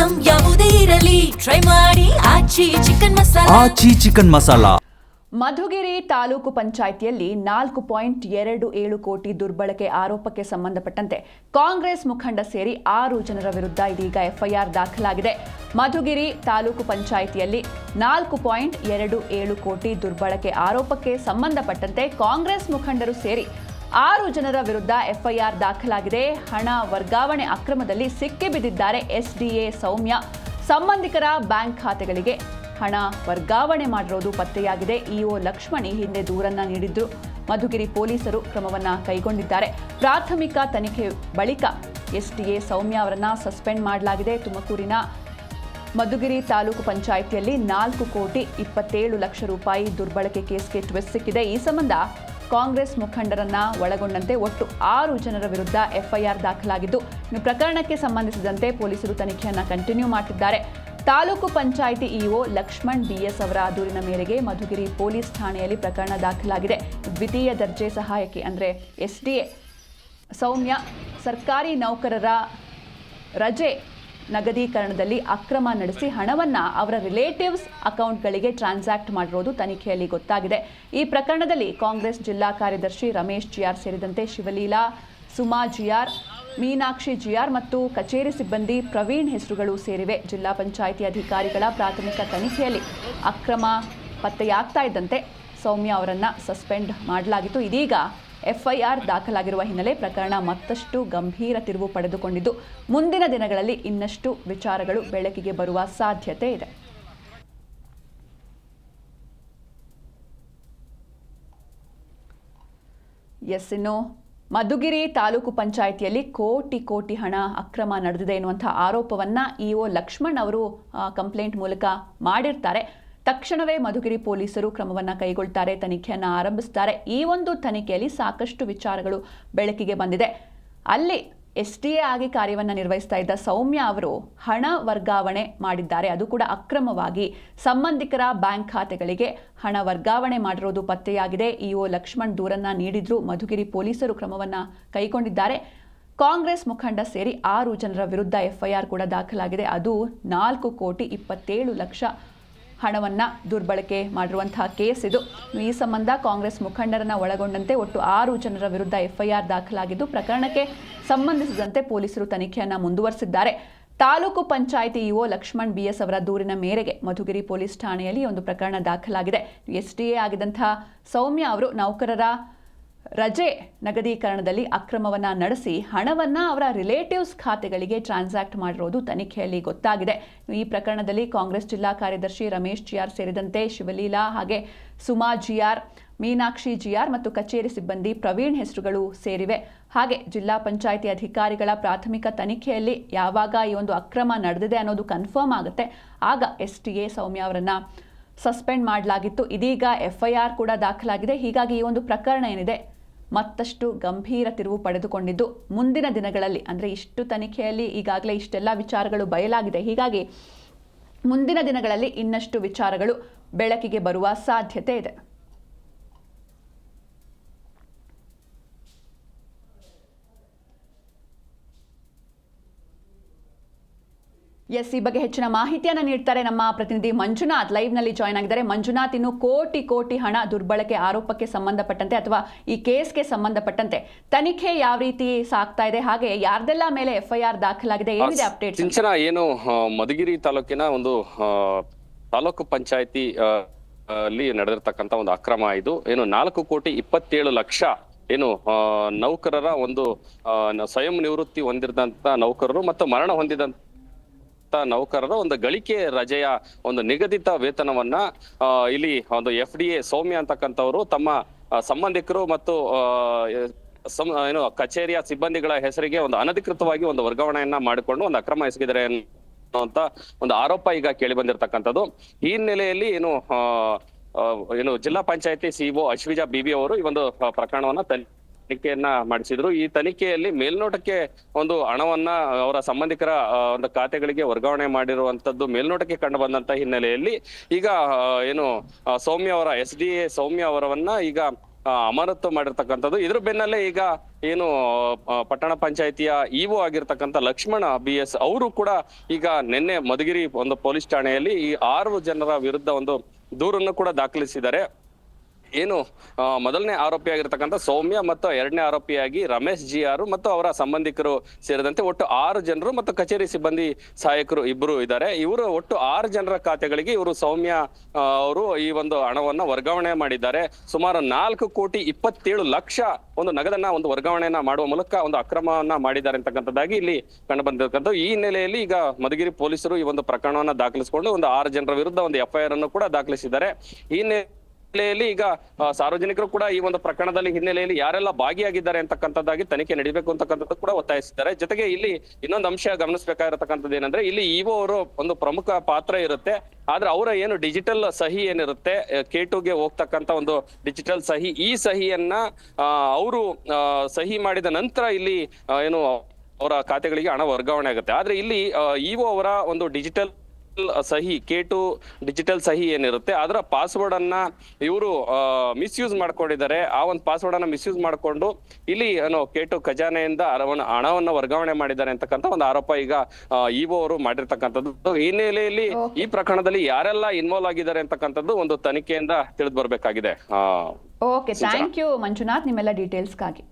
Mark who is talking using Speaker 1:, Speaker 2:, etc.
Speaker 1: Item ಯಾವುದೇ ಇರಲಿ try ಮಾಡಿ ಆಚಿ ಚಿಕನ್ ಮಸಾಲಾ.
Speaker 2: ಮಧುಗಿರಿ ತಾಲೂಕು ಪಂಚಾಯಿತಿಯಲ್ಲಿ 4.27 ಕೋಟಿ ದುರ್ಬಳಕೆ ಆರೋಪಕ್ಕೆ ಸಂಬಂಧಪಟ್ಟಂತೆ ಕಾಂಗ್ರೆಸ್ ಮುಖಂಡ ಸೇರಿ 6 ಜನರ ವಿರುದ್ಧ ಇದೀಗ ಎಫ್ಐಆರ್ ದಾಖಲಾಗಿದೆ. ಮಧುಗಿರಿ ತಾಲೂಕು ಪಂಚಾಯಿತಿಯಲ್ಲಿ 4.27 ಕೋಟಿ ದುರ್ಬಳಕೆ ಆರೋಪಕ್ಕೆ ಸಂಬಂಧಪಟ್ಟಂತೆ ಕಾಂಗ್ರೆಸ್ ಮುಖಂಡರು ಸೇರಿ 6 ಜನರ ವಿರುದ್ಧ ಎಫ್ಐಆರ್ ದಾಖಲಾಗಿದೆ. ಹಣ ವರ್ಗಾವಣೆ ಅಕ್ರಮದಲ್ಲಿ ಸಿಕ್ಕಿಬಿದ್ದಿದ್ದಾರೆ ಎಸ್ಡಿಎ ಸೌಮ್ಯ. ಸಂಬಂಧಿಕರ ಬ್ಯಾಂಕ್ ಖಾತೆಗಳಿಗೆ ಹಣ ವರ್ಗಾವಣೆ ಮಾಡಿರೋದು ಪತ್ತೆಯಾಗಿದೆ. ಇಒ ಲಕ್ಷ್ಮಣ್ ಈ ಹಿಂದೆ ದೂರನ್ನ ನೀಡಿದ್ರು. ಮಧುಗಿರಿ ಪೊಲೀಸರು ಕ್ರಮವನ್ನ ಕೈಗೊಂಡಿದ್ದಾರೆ. ಪ್ರಾಥಮಿಕ ತನಿಖೆ ಬಳಿಕ ಎಸ್ಡಿಎ ಸೌಮ್ಯ ಅವರನ್ನ ಸಸ್ಪೆಂಡ್ ಮಾಡಲಾಗಿದೆ. ತುಮಕೂರಿನ ಮಧುಗಿರಿ ತಾಲೂಕು ಪಂಚಾಯಿತಿಯಲ್ಲಿ 4.27 ಕೋಟಿ ರೂಪಾಯಿ ದುರ್ಬಳಕೆ ಕೇಸ್ಗೆ ಟ್ವಿಸ್ಟ್ ಸಿಕ್ಕಿದೆ. ಈ ಸಂಬಂಧ ಕಾಂಗ್ರೆಸ್ ಮುಖಂಡರನ್ನ ಒಳಗೊಂಡಂತೆ ಒಟ್ಟು 6 ಜನರ ವಿರುದ್ಧ ಎಫ್ಐಆರ್ ದಾಖಲಾಗಿದ್ದು, ಇನ್ನು ಪ್ರಕರಣಕ್ಕೆ ಸಂಬಂಧಿಸಿದಂತೆ ಪೊಲೀಸರು ತನಿಖೆಯನ್ನ ಕಂಟಿನ್ಯೂ ಮಾಡುತ್ತಿದ್ದಾರೆ. ತಾಲೂಕು ಪಂಚಾಯಿತಿ ಇಒ ಲಕ್ಷ್ಮಣ್ ಬಿಎಸ್ ಅವರ ದೂರಿನ ಮೇರೆಗೆ ಮಧುಗಿರಿ ಪೊಲೀಸ್ ಠಾಣೆಯಲ್ಲಿ ಪ್ರಕರಣ ದಾಖಲಾಗಿದೆ. ದ್ವಿತೀಯ ದರ್ಜೆ ಸಹಾಯಕಿ ಅಂದರೆ ಎಸ್ಡಿಎ ಸೌಮ್ಯ ಸರ್ಕಾರಿ ನೌಕರರ ರಜೆ ನಗದೀಕರಣದಲ್ಲಿ ಅಕ್ರಮ ನಡೆಸಿ ಹಣವನ್ನು ಅವರ ರಿಲೇಟಿವ್ಸ್ ಅಕೌಂಟ್ಗಳಿಗೆ ಟ್ರಾನ್ಸಾಕ್ಟ್ ಮಾಡಿರೋದು ತನಿಖೆಯಲ್ಲಿ ಗೊತ್ತಾಗಿದೆ. ಈ ಪ್ರಕರಣದಲ್ಲಿ ಕಾಂಗ್ರೆಸ್ ಜಿಲ್ಲಾ ಕಾರ್ಯದರ್ಶಿ ರಮೇಶ್ ಜಿಆರ್ ಸೇರಿದಂತೆ ಶಿವಲೀಲಾ, ಸುಮಾ ಜಿಆರ್, ಮೀನಾಕ್ಷಿ ಜಿಆರ್ ಮತ್ತು ಕಚೇರಿ ಸಿಬ್ಬಂದಿ ಪ್ರವೀಣ್ ಹೆಸರುಗಳು ಸೇರಿವೆ. ಜಿಲ್ಲಾ ಪಂಚಾಯಿತಿ ಅಧಿಕಾರಿಗಳ ಪ್ರಾಥಮಿಕ ತನಿಖೆಯಲ್ಲಿ ಅಕ್ರಮ ಪತ್ತೆಯಾಗ್ತಾ ಇದ್ದಂತೆ ಸೌಮ್ಯ ಅವರನ್ನು ಸಸ್ಪೆಂಡ್ ಮಾಡಲಾಗಿತ್ತು. ಇದೀಗ ಎಫ್ಐಆರ್ ದಾಖಲಾಗಿರುವ ಹಿನ್ನೆಲೆ ಪ್ರಕರಣ ಮತ್ತಷ್ಟು ಗಂಭೀರ ತಿರುವು ಪಡೆದುಕೊಂಡಿದ್ದು, ಮುಂದಿನ ದಿನಗಳಲ್ಲಿ ಇನ್ನಷ್ಟು ವಿಚಾರಗಳು ಬೆಳಕಿಗೆ ಬರುವ ಸಾಧ್ಯತೆ ಇದೆ. ಇನ್ನು ಮಧುಗಿರಿ ತಾಲೂಕು ಪಂಚಾಯಿತಿಯಲ್ಲಿ ಕೋಟಿ ಹಣ ಅಕ್ರಮ ನಡೆದಿದೆ ಎನ್ನುವಂತಹ ಆರೋಪವನ್ನ ಇಒ ಲಕ್ಷ್ಮಣ್ ಅವರು ಕಂಪ್ಲೇಂಟ್ ಮೂಲಕ ಮಾಡಿರ್ತಾರೆ. ತಕ್ಷಣವೇ ಮಧುಗಿರಿ ಪೊಲೀಸರು ಕ್ರಮವನ್ನು ಕೈಗೊಳ್ತಾರೆ, ತನಿಖೆಯನ್ನು ಆರಂಭಿಸ್ತಾರೆ. ಈ ಒಂದು ತನಿಖೆಯಲ್ಲಿ ಸಾಕಷ್ಟು ವಿಚಾರಗಳು ಬೆಳಕಿಗೆ ಬಂದಿದೆ. ಅಲ್ಲಿ ಎಸ್ಡಿಎ ಆಗಿ ಕಾರ್ಯವನ್ನು ನಿರ್ವಹಿಸ್ತಾ ಇದ್ದ ಸೌಮ್ಯ ಅವರು ಹಣ ವರ್ಗಾವಣೆ ಮಾಡಿದ್ದಾರೆ, ಅದು ಕೂಡ ಅಕ್ರಮವಾಗಿ ಸಂಬಂಧಿಕರ ಬ್ಯಾಂಕ್ ಖಾತೆಗಳಿಗೆ ಹಣ ವರ್ಗಾವಣೆ ಮಾಡಿರೋದು ಪತ್ತೆಯಾಗಿದೆ. ಇಒ ಲಕ್ಷ್ಮಣ್ ದೂರನ್ನ ನೀಡಿದ್ರು. ಮಧುಗಿರಿ ಪೊಲೀಸರು ಕ್ರಮವನ್ನು ಕೈಗೊಂಡಿದ್ದಾರೆ. ಕಾಂಗ್ರೆಸ್ ಮುಖಂಡ ಸೇರಿ 6 ಜನರ ವಿರುದ್ಧ ಎಫ್ಐಆರ್ ಕೂಡ ದಾಖಲಾಗಿದೆ. ಅದು 4.27 ಕೋಟಿ ಹಣವನ್ನ ದುರ್ಬಳಕೆ ಮಾಡಿರುವಂತಹ ಕೇಸ್ ಇದು. ಈ ಸಂಬಂಧ ಕಾಂಗ್ರೆಸ್ ಮುಖಂಡರನ್ನ ಒಳಗೊಂಡಂತೆ ಒಟ್ಟು 6 ಜನರ ವಿರುದ್ಧ ಎಫ್ಐಆರ್ ದಾಖಲಾಗಿದ್ದು, ಪ್ರಕರಣಕ್ಕೆ ಸಂಬಂಧಿಸಿದಂತೆ ಪೊಲೀಸರು ತನಿಖೆಯನ್ನ ಮುಂದುವರೆಸಿದ್ದಾರೆ. ತಾಲೂಕು ಪಂಚಾಯಿತಿ ಇಒ ಲಕ್ಷ್ಮಣ್ ಬಿಎಸ್ ಅವರ ದೂರಿನ ಮೇರೆಗೆ ಮಧುಗಿರಿ ಪೊಲೀಸ್ ಠಾಣೆಯಲ್ಲಿ ಒಂದು ಪ್ರಕರಣ ದಾಖಲಾಗಿದೆ. ಎಸ್ಡಿಎ ಆಗಿದ್ದಂತಹ ಸೌಮ್ಯ ಅವರು ನೌಕರರ ರಜೆ ನಗದೀಕರಣದಲ್ಲಿ ಅಕ್ರಮವನ್ನ ನಡೆಸಿ ಹಣವನ್ನ ಅವರ ರಿಲೇಟಿವ್ಸ್ ಖಾತೆಗಳಿಗೆ ಟ್ರಾನ್ಸಾಕ್ಟ್ ಮಾಡಿರೋದು ತನಿಖೆಯಲ್ಲಿ ಗೊತ್ತಾಗಿದೆ. ಈ ಪ್ರಕರಣದಲ್ಲಿ ಕಾಂಗ್ರೆಸ್ ಜಿಲ್ಲಾ ಕಾರ್ಯದರ್ಶಿ ರಮೇಶ್ ಜಿಆರ್ ಸೇರಿದಂತೆ ಶಿವಲೀಲಾ, ಹಾಗೆ ಸುಮಾ ಜಿಆರ್, ಮೀನಾಕ್ಷಿ ಜಿಆರ್ ಮತ್ತು ಕಚೇರಿ ಸಿಬ್ಬಂದಿ ಪ್ರವೀಣ್ ಹೆಸರುಗಳು ಸೇರಿವೆ. ಹಾಗೆ ಜಿಲ್ಲಾ ಪಂಚಾಯಿತಿ ಅಧಿಕಾರಿಗಳ ಪ್ರಾಥಮಿಕ ತನಿಖೆಯಲ್ಲಿ ಯಾವಾಗ ಈ ಒಂದು ಅಕ್ರಮ ನಡೆದಿದೆ ಅನ್ನೋದು ಕನ್ಫರ್ಮ್ ಆಗುತ್ತೆ, ಆಗ ಎಸ್ಡಿಎ ಸೌಮ್ಯ ಅವರನ್ನ ಸಸ್ಪೆಂಡ್ ಮಾಡಲಾಗಿತ್ತು. ಇದೀಗ ಎಫ್ಐಆರ್ ಕೂಡ ದಾಖಲಾಗಿದೆ. ಹೀಗಾಗಿ ಈ ಒಂದು ಪ್ರಕರಣ ಏನಿದೆ ಮತ್ತಷ್ಟು ಗಂಭೀರ ತಿರುವು ಪಡೆದುಕೊಂಡಿದ್ದು, ಮುಂದಿನ ದಿನಗಳಲ್ಲಿ ಅಂದರೆ ಇಷ್ಟು ತನಿಖೆಯಲ್ಲಿ ಈಗಾಗಲೇ ಇಷ್ಟೆಲ್ಲ ವಿಚಾರಗಳು ಬಯಲಾಗಿದೆ. ಹೀಗಾಗಿ ಮುಂದಿನ ದಿನಗಳಲ್ಲಿ ಇನ್ನಷ್ಟು ವಿಚಾರಗಳು ಬೆಳಕಿಗೆ ಬರುವ ಸಾಧ್ಯತೆ ಇದೆ. ಈ ಬಗ್ಗೆ ಹೆಚ್ಚಿನ ಮಾಹಿತಿಯನ್ನು ನೀಡ್ತಾರೆ ನಮ್ಮ ಪ್ರತಿನಿಧಿ ಮಂಜುನಾಥ್. ಲೈವ್ ನಲ್ಲಿ ಜಾಯ್ನ್ ಆಗಿದ್ದಾರೆ. ಮಂಜುನಾಥ್, ಇನ್ನು ಕೋಟಿ ಹಣ ದುರ್ಬಳಕೆ ಆರೋಪಕ್ಕೆ ಸಂಬಂಧಪಟ್ಟಂತೆ ಅಥವಾ ಈ ಕೇಸ್ಗೆ ಸಂಬಂಧಪಟ್ಟಂತೆ ತನಿಖೆ ಯಾವ ರೀತಿ ಸಾಗ್ತಾ ಇದೆ, ಹಾಗೆ ಯಾರ್ದೆಲ್ಲ ಮೇಲೆ ಎಫ್ಐಆರ್ ದಾಖಲಾಗಿದೆ, ಏನಿದೆ ಅಪ್ಡೇಟ್?
Speaker 3: ಸಿಂಚನ, ಏನು ಮಧುಗಿರಿ ತಾಲೂಕಿನ ಒಂದು ತಾಲೂಕು ಪಂಚಾಯತಿ ಅಲ್ಲಿ ನಡೆದಿರ್ತಕ್ಕಂಥ ಒಂದು ಅಕ್ರಮ ಇದು. ಏನು 4.27 ಕೋಟಿ ಏನು ನೌಕರರ ಒಂದು ಸ್ವಯಂ ನಿವೃತ್ತಿ ಹೊಂದಿರದಂತ ನೌಕರರು ಮತ್ತು ಮರಣ ಹೊಂದಿದಂತ ನೌಕರರ ಒಂದು ಗಳಿಕೆ ರಜೆಯ ಒಂದು ನಿಗದಿತ ವೇತನವನ್ನ ಇಲ್ಲಿ ಒಂದು ಎಫ್ಡಿಎ ಸೌಮ್ಯ ಅಂತಕ್ಕಂಥವ್ರು ತಮ್ಮ ಸಂಬಂಧಿಕರು ಮತ್ತು ಏನು ಕಚೇರಿಯ ಸಿಬ್ಬಂದಿಗಳ ಹೆಸರಿಗೆ ಒಂದು ಅನಧಿಕೃತವಾಗಿ ಒಂದು ವರ್ಗಾವಣೆಯನ್ನ ಮಾಡಿಕೊಂಡು ಒಂದು ಅಕ್ರಮ ಎಸಗಿದ್ದಾರೆ ಅನ್ನುವಂತ ಒಂದು ಆರೋಪ ಈಗ ಕೇಳಿ ಬಂದಿರತಕ್ಕಂಥದ್ದು. ಈ ಹಿನ್ನೆಲೆಯಲ್ಲಿ ಏನು ಜಿಲ್ಲಾ ಪಂಚಾಯತಿ ಸಿಇಒ ಅಶ್ವಿಜಾ ಬಿಬಿ ಅವರು ಈ ಒಂದು ಪ್ರಕರಣವನ್ನ ತನಿಖೆಯನ್ನ ಮಾಡಿಸಿದ್ರು. ಈ ತನಿಖೆಯಲ್ಲಿ ಮೇಲ್ನೋಟಕ್ಕೆ ಒಂದು ಹಣವನ್ನ ಅವರ ಸಂಬಂಧಿಕರ ಒಂದು ಖಾತೆಗಳಿಗೆ ವರ್ಗಾವಣೆ ಮಾಡಿರುವಂತದ್ದು ಮೇಲ್ನೋಟಕ್ಕೆ ಕಂಡು ಬಂದಂತ ಹಿನ್ನೆಲೆಯಲ್ಲಿ ಈಗ ಏನು ಸೌಮ್ಯ ಅವರ ಎಸ್ಡಿಎ ಸೌಮ್ಯ ಅವರವನ್ನ ಈಗ ಅಮಾನತು ಮಾಡಿರ್ತಕ್ಕಂಥದ್ದು. ಇದ್ರ ಬೆನ್ನಲ್ಲೇ ಈಗ ಏನು ಪಟ್ಟಣ ಪಂಚಾಯಿತಿಯ ಇಒ ಆಗಿರ್ತಕ್ಕಂಥ ಲಕ್ಷ್ಮಣ BS ಅವರು ಕೂಡ ಈಗ ನಿನ್ನೆ ಮಧುಗಿರಿ ಒಂದು ಪೊಲೀಸ್ ಠಾಣೆಯಲ್ಲಿ ಈ 6 ಜನರ ವಿರುದ್ಧ ಒಂದು ದೂರನ್ನು ಕೂಡ ದಾಖಲಿಸಿದ್ದಾರೆ. ಏನು ಮೊದಲನೇ ಆರೋಪಿಯಾಗಿರ್ತಕ್ಕಂಥ ಸೌಮ್ಯ ಮತ್ತು ಎರಡನೇ ಆರೋಪಿಯಾಗಿ ರಮೇಶ್ GR ಮತ್ತು ಅವರ ಸಂಬಂಧಿಕರು ಸೇರಿದಂತೆ ಒಟ್ಟು 6 ಜನರು ಮತ್ತು ಕಚೇರಿ ಸಿಬ್ಬಂದಿ ಸಹಾಯಕರು ಇಬ್ಬರು ಇದ್ದಾರೆ. ಇವರು ಒಟ್ಟು 6 ಜನರ ಖಾತೆಗಳಿಗೆ ಇವರು ಸೌಮ್ಯ ಅವರು ಈ ಒಂದು ಹಣವನ್ನ ವರ್ಗಾವಣೆ ಮಾಡಿದ್ದಾರೆ. ಸುಮಾರು 4,27,00,000 ಒಂದು ನಗದನ್ನ ಒಂದು ವರ್ಗಾವಣೆಯನ್ನ ಮಾಡುವ ಮೂಲಕ ಒಂದು ಅಕ್ರಮವನ್ನ ಮಾಡಿದ್ದಾರೆ ಅಂತಕ್ಕಂಥದ್ದಾಗಿ ಇಲ್ಲಿ ಕಂಡು ಬಂದಿರ್ತಕ್ಕಂಥ. ಈ ಹಿನ್ನೆಲೆಯಲ್ಲಿ ಈಗ ಮಧುಗಿರಿ ಪೊಲೀಸರು ಈ ಒಂದು ಪ್ರಕರಣವನ್ನ ದಾಖಲಿಸಿಕೊಂಡು ಒಂದು 6 ಜನರ ವಿರುದ್ಧ ಒಂದು FIR ಅನ್ನು ಕೂಡ ದಾಖಲಿಸಿದ್ದಾರೆ. ಈ ಹಿನ್ನೆಲೆಯಲ್ಲಿ ಈಗ ಸಾರ್ವಜನಿಕರು ಕೂಡ ಈ ಒಂದು ಪ್ರಕರಣದಲ್ಲಿ ಹಿನ್ನೆಲೆಯಲ್ಲಿ ಯಾರೆಲ್ಲ ಭಾಗಿಯಾಗಿದ್ದಾರೆ ಅಂತಕ್ಕಂಥದ್ದಾಗಿ ತನಿಖೆ ನಡೀಬೇಕು ಅಂತಕ್ಕಂಥದ್ದು ಕೂಡ ಒತ್ತಾಯಿಸಿದ್ದಾರೆ. ಜೊತೆಗೆ ಇಲ್ಲಿ ಇನ್ನೊಂದು ಅಂಶ ಗಮನಿಸಬೇಕಾಗಿರತಕ್ಕಂಥದ್ದು ಏನಂದ್ರೆ ಇಲ್ಲಿ ಇಒ ಅವರು ಒಂದು ಪ್ರಮುಖ ಪಾತ್ರ ಇರುತ್ತೆ. ಆದ್ರೆ ಅವರ ಏನು ಡಿಜಿಟಲ್ ಸಹಿ ಏನಿರುತ್ತೆ K2ಗೆ ಹೋಗ್ತಕ್ಕಂಥ ಒಂದು ಡಿಜಿಟಲ್ ಸಹಿ, ಈ ಸಹಿಯನ್ನ ಅವರು ಸಹಿ ಮಾಡಿದ ನಂತರ ಇಲ್ಲಿ ಏನು ಅವರ ಖಾತೆಗಳಿಗೆ ಹಣ ವರ್ಗಾವಣೆ ಆಗುತ್ತೆ. ಆದ್ರೆ ಇಲ್ಲಿ ಇಒ ಅವರ ಒಂದು ಡಿಜಿಟಲ್ ಸಹಿ K2 ಡಿಜಿಟಲ್ ಸಹಿ ಏನಿರುತ್ತೆ ಅದರ ಪಾಸ್ವರ್ಡ್ ಅನ್ನ ಇವರು ಮಿಸ್ಯೂಸ್ ಮಾಡ್ಕೊಂಡಿದ್ದಾರೆ. ಆ ಒಂದು ಪಾಸ್ವರ್ಡ್ ಅನ್ನ ಮಿಸ್ಯೂಸ್ ಮಾಡ್ಕೊಂಡು ಇಲ್ಲಿ ಏನು K2 ಖಜಾನೆಯಿಂದ ಹಣವನ್ನ ವರ್ಗಾವಣೆ ಮಾಡಿದ್ದಾರೆ ಅಂತಕ್ಕಂಥ ಒಂದು ಆರೋಪ ಈಗ ಇಒ ಅವರು ಮಾಡಿರ್ತಕ್ಕಂಥದ್ದು. ಈ ಹಿನ್ನೆಲೆಯಲ್ಲಿ ಈ ಪ್ರಕರಣದಲ್ಲಿ ಯಾರೆಲ್ಲ ಇನ್ವಾಲ್ವ್ ಆಗಿದ್ದಾರೆ ಅಂತಕ್ಕಂಥದ್ದು ಒಂದು ತನಿಖೆಯಿಂದ ತಿಳಿದು ಬರ್ಬೇಕಾಗಿದೆ.
Speaker 2: ಓಕೆ, ಥ್ಯಾಂಕ್ ಯು ಮಂಜುನಾಥ್ ನಿಮ್ಮೆಲ್ಲ ಡೀಟೇಲ್ಸ್ಗಾಗಿ.